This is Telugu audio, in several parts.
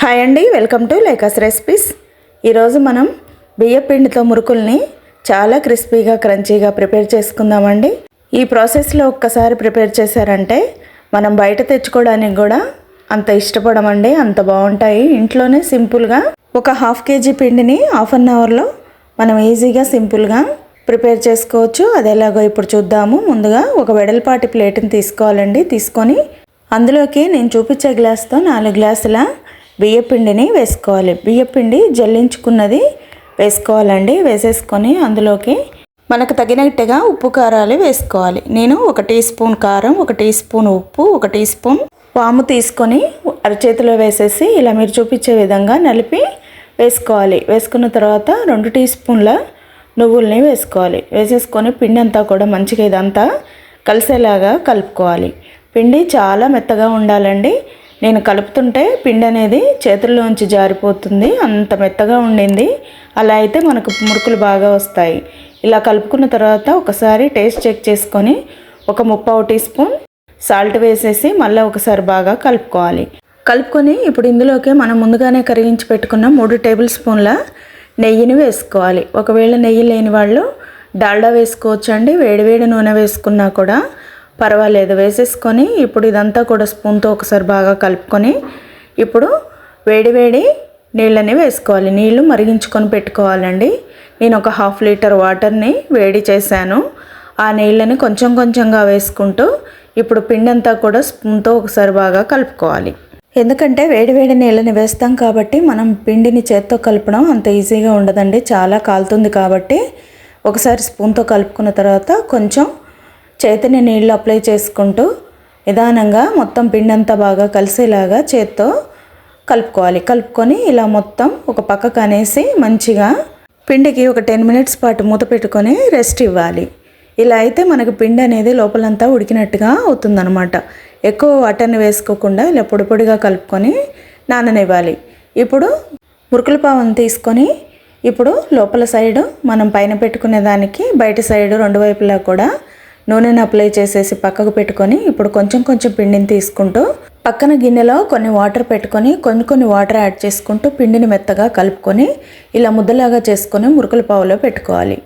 హాయ్ అండి, వెల్కమ్ టు లేకాస్ రెసిపీస్. ఈరోజు మనం బియ్యం పిండితో మురుకుల్ని చాలా క్రిస్పీగా క్రంచీగా ప్రిపేర్ చేసుకుందామండి. ఈ ప్రాసెస్లో ఒక్కసారి ప్రిపేర్ చేశారంటే మనం బయట తెచ్చుకోవడానికి కూడా అంత ఇష్టపడమండి, అంత బాగుంటాయి. ఇంట్లోనే సింపుల్గా ఒక హాఫ్ కేజీ పిండిని హాఫ్ అన్ అవర్లో మనం ఈజీగా సింపుల్గా ప్రిపేర్ చేసుకోవచ్చు. అది ఎలాగో ఇప్పుడు చూద్దాము. ముందుగా ఒక వెడల్పాటి ప్లేట్ని తీసుకోవాలండి. తీసుకొని అందులోకి నేను చూపించే గ్లాస్తో 4 గ్లాసుల బియ్యపిండిని వేసుకోవాలి. బియ్యపిండి జల్లించుకున్నది వేసుకోవాలండి. వేసేసుకొని అందులోకి మనకు తగినట్టుగా ఉప్పు కారాలు వేసుకోవాలి. నేను 1 టీ స్పూన్ కారం, 1 టీ స్పూన్ ఉప్పు, 1 టీ స్పూన్ వాము తీసుకొని అరచేతిలో వేసేసి ఇలా మీరు చూపించే విధంగా నలిపి వేసుకోవాలి. వేసుకున్న తర్వాత 2 టీ స్పూన్ల నువ్వుల్ని వేసుకోవాలి. వేసేసుకొని పిండి అంతా కూడా మంచిగా ఇదంతా కలిసేలాగా కలుపుకోవాలి. పిండి చాలా మెత్తగా ఉండాలండి. నేను కలుపుతుంటే పిండి అనేది చేతుల్లోంచి జారిపోతుంది, అంత మెత్తగా ఉండింది. అలా అయితే మనకు మురుకులు బాగా వస్తాయి. ఇలా కలుపుకున్న తర్వాత ఒకసారి టేస్ట్ చెక్ చేసుకొని 1/3 టీ స్పూన్ సాల్ట్ వేసేసి మళ్ళీ ఒకసారి బాగా కలుపుకోవాలి. కలుపుకొని ఇప్పుడు ఇందులోకి మనం ముందుగానే కరిగించి పెట్టుకున్న 3 టేబుల్ స్పూన్ల నెయ్యిని వేసుకోవాలి. ఒకవేళ నెయ్యి లేని వాళ్ళు డాల్డా వేసుకోవచ్చు అండి. వేడివేడి నూనె వేసుకున్నా కూడా పర్వాలేదు. వేసేసుకొని ఇప్పుడు ఇదంతా కూడా స్పూన్తో ఒకసారి బాగా కలుపుకొని ఇప్పుడు వేడివేడి నీళ్ళని వేసుకోవాలి. నీళ్లు మరిగించుకొని పెట్టుకోవాలండి. నేను ఒక 1/2 లీటర్ వాటర్ని వేడి చేశాను. ఆ నీళ్ళని కొంచెం కొంచెంగా వేసుకుంటూ ఇప్పుడు పిండి అంతా కూడా స్పూన్తో ఒకసారి బాగా కలుపుకోవాలి. ఎందుకంటే వేడివేడి నీళ్ళని వేస్తాం కాబట్టి మనం పిండిని చేత్తో కలపడం అంత ఈజీగా ఉండదండి, చాలా కాలుతుంది. కాబట్టి ఒకసారి స్పూన్తో కలుపుకున్న తర్వాత కొంచెం చేతిని నీళ్ళు అప్లై చేసుకుంటూ నిదానంగా మొత్తం పిండి అంతా బాగా కలిసేలాగా చేత్తో కలుపుకోవాలి. కలుపుకొని ఇలా మొత్తం ఒక పక్కకు అనేసి మంచిగా పిండికి ఒక 10 మినిట్స్ పాటు మూత పెట్టుకొని రెస్ట్ ఇవ్వాలి. ఇలా అయితే మనకు పిండి అనేది లోపలంతా ఉడికినట్టుగా అవుతుందన్నమాట. ఎక్కువ వాటర్ని వేసుకోకుండా ఇలా పొడి పొడిగా కలుపుకొని నాననివ్వాలి. ఇప్పుడు మురుకుల పావును తీసుకొని ఇప్పుడు లోపల సైడు మనం పైన పెట్టుకునే దానికి బయట సైడు 2 వైపులా కూడా నూనెను అప్లై చేసేసి పక్కకు పెట్టుకొని ఇప్పుడు కొంచెం కొంచెం పిండిని తీసుకుంటూ పక్కన గిన్నెలో కొన్ని వాటర్ పెట్టుకొని కొన్ని వాటర్ యాడ్ చేసుకుంటూ పిండిని మెత్తగా కలుపుకొని ఇలా ముద్దలాగా చేసుకొని మురుకుల పావులో పెట్టుకోవాలి.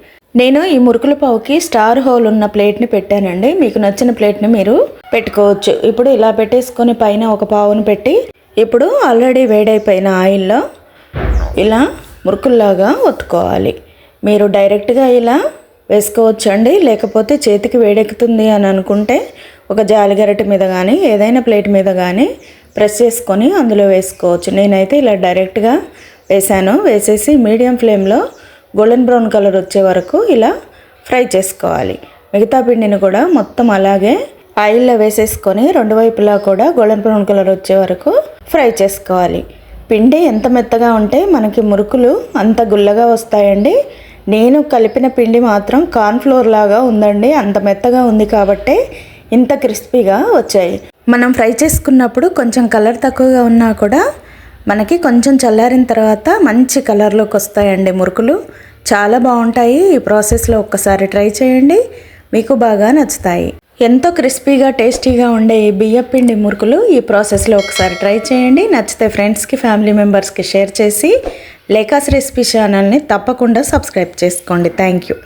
నేను ఈ మురుకుల పావుకి స్టార్ హోల్ ఉన్న ప్లేట్ని పెట్టానండి. మీకు నచ్చిన ప్లేట్ని మీరు పెట్టుకోవచ్చు. ఇప్పుడు ఇలా పెట్టేసుకొని పైన ఒక పావును పెట్టి ఇప్పుడు ఆల్రెడీ వేడైపోయిన ఆయిల్లో ఇలా మురుకుల్లాగా ఒత్తుకోవాలి. మీరు డైరెక్ట్గా ఇలా వేసుకోవచ్చు అండి. లేకపోతే చేతికి వేడెక్కుతుంది అని అనుకుంటే ఒక జాలిగరిటె మీద కానీ ఏదైనా ప్లేట్ మీద కానీ ప్రెస్ చేసుకొని అందులో వేసుకోవచ్చు. నేనైతే ఇలా డైరెక్ట్గా వేసాను. వేసేసి మీడియం ఫ్లేమ్లో గోల్డెన్ బ్రౌన్ కలర్ వచ్చే వరకు ఇలా ఫ్రై చేసుకోవాలి. మిగతా పిండిని కూడా మొత్తం అలాగే ఆయిల్లో వేసేసుకొని 2 వైపులా కూడా గోల్డెన్ బ్రౌన్ కలర్ వచ్చే వరకు ఫ్రై చేసుకోవాలి. పిండి ఎంత మెత్తగా ఉంటే మనకి మురుకులు అంత గుల్లగా వస్తాయండి. నేను కలిపిన పిండి మాత్రం కార్న్ఫ్లోర్ లాగా ఉందండి, అంత మెత్తగా ఉంది కాబట్టి ఇంత క్రిస్పీగా వచ్చాయి. మనం ఫ్రై చేసుకున్నప్పుడు కొంచెం కలర్ తక్కువగా ఉన్నా కూడా మనకి కొంచెం చల్లారిన తర్వాత మంచి కలర్లోకి వస్తాయండి మురుకులు. చాలా బాగుంటాయి. ఈ ప్రాసెస్లో ఒక్కసారి ట్రై చేయండి, మీకు బాగా నచ్చుతాయి. ఎంతో క్రిస్పీగా టేస్టీగా ఉండే ఈ బియ్యపిండి మురుకులు ఈ ప్రాసెస్లో ఒకసారి ట్రై చేయండి. నచ్చితే ఫ్రెండ్స్కి ఫ్యామిలీ మెంబర్స్కి షేర్ చేసి లేకాస్ రెసిపీ ఛానల్ని తప్పకుండా సబ్స్క్రైబ్ చేసుకోండి. Thank you.